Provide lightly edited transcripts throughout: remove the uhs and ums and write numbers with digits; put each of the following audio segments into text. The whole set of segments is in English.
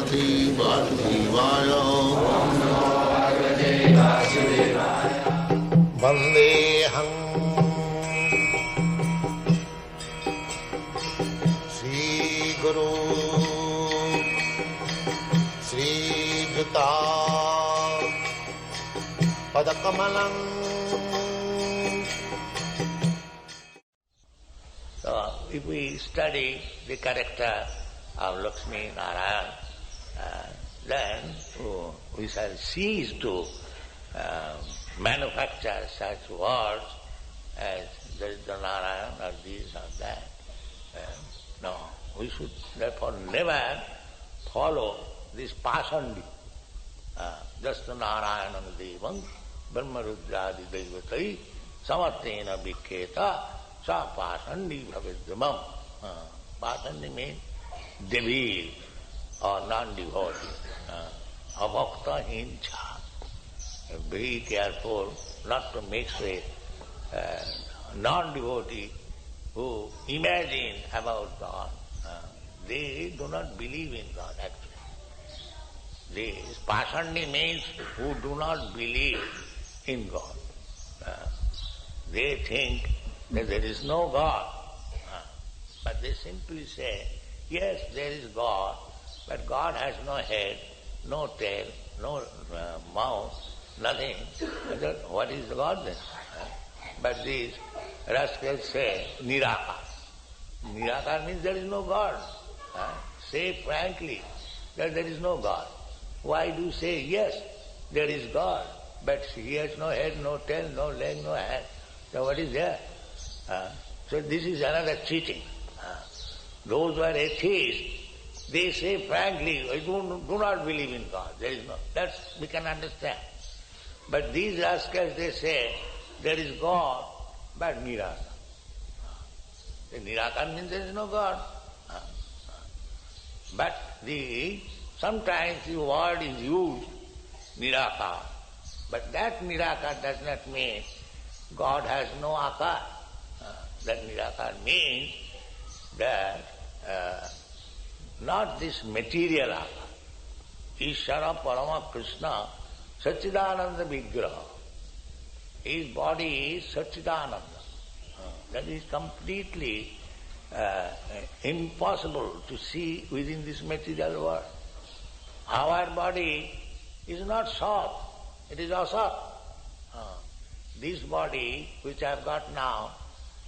Bhagavate Vasudevaya. Vandeham Sri Guru Sri Juta Padakamalam. So, if we study the character of Lakshmi Narayan, then we shall cease to manufacture such words as there is the Narayan or this or that. No, we should therefore never follow this pasandi. Just Narayanam Devam Brahmarudradi Devatai Samartena Viketa Sa Pasandi Bhavedamam. Pasandi means devil or non-devotee. Avakta hincha. Be careful not to mix with non-devotee who imagine about God. They do not believe in God actually. This pasandi means who do not believe in God. They think that there is no God. But they simply say, yes, there is God, but God has no head, no tail, no mouth, nothing. What is God then? But these rascals say, Nirakar. Nirakar means there is no God. Say frankly that there is no God. Why do you say, yes, there is God, but he has no head, no tail, no leg, no hand. So what is there? So this is another cheating. Those who are atheists, they say frankly, I do not believe in God. There is no. That's we can understand. But these rascals, they say, there is God, but Nirakar. The Nirakar means there is no God. But sometimes the word is used, Nirakar. But that Nirakar does not mean God has no akar. That Nirakar means that not this material akar. Ishvara Parama Krishna Satchidananda Vigraha. His body is Satchidananda. That is completely impossible to see within this material world. Our body is not Sat, it is Asat. This body which I have got now,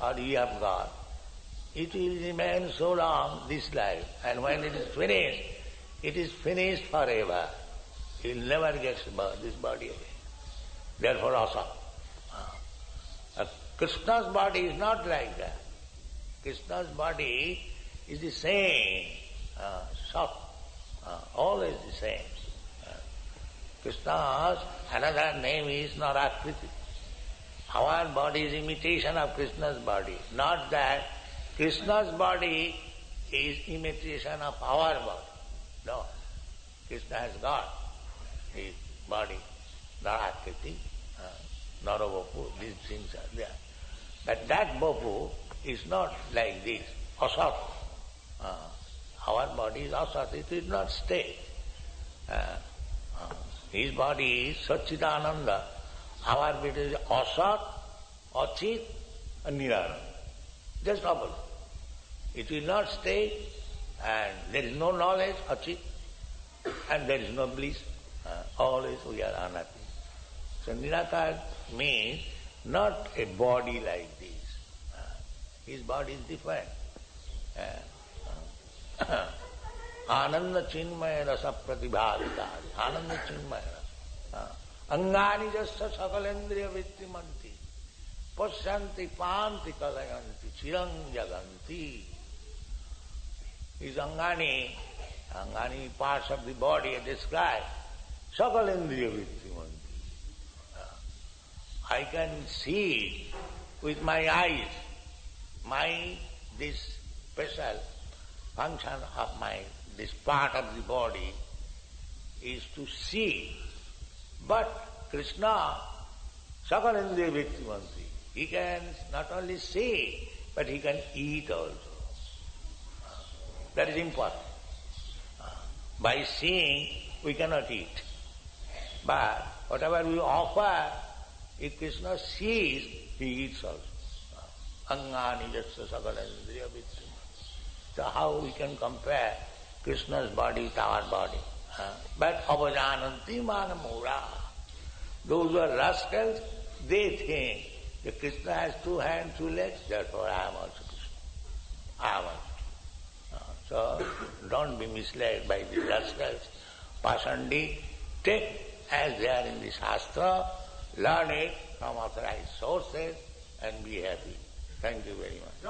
or you have got, it will remain so long, this life, and when it is finished forever. You will never get this body again. Therefore Asat. Krishna's body is not like that. Krishna's body is the same, Sat, always the same. Krishna's another name is Narakriti. Our body is imitation of Krishna's body. Not that Krishna's body is imitation of our body. No. Krishna has got his body, Narakriti, Naravapu, these things are there. But that Bapu is not like this, Asat. Our body is Asat, it will not stay. His body is Satchidananda. Our body is Asat, Achit, and Nirana. Just opposite. It will not stay, and there is no knowledge, Achit, and there is no bliss. Always we are unhappy. So Nirakar means not a body like this. His body is different. Ananda Chinmaya Rasa Pratibhavitari. Ananda Chinmaya Rasa. Angani Jassa Sakalendriya Vittimanti. Pasyanti Panti Kalayanti. Chirang Jaganti. His Angani parts of the body are described. Sakalendriya Vittimanti. I can see with my eyes. This special function of this part of the body is to see. But Krishna, Sakalendriya Vittimanti, he can not only see, but he can eat also. That is important. By seeing, we cannot eat. But whatever we offer, if Krishna sees, he eats also. Angani jasya sakalandriya vittama. So how we can compare Krishna's body with our body? But avajananti manamura. Those who are rascals, they think that Krishna has 2 hands, 2 legs, therefore I am also Krishna. I am also. So don't be misled by the rascals. Pasandi, take as they are in the Shastra, learn it from authorized sources and be happy. Thank you very much.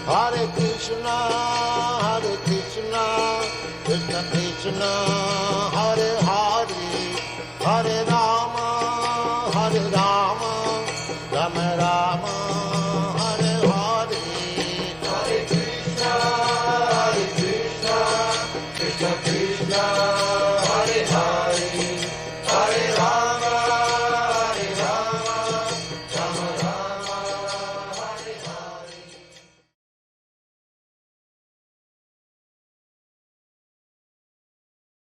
Hare Krishna, Krishna Krishna, Hare Hare, Hare Rama,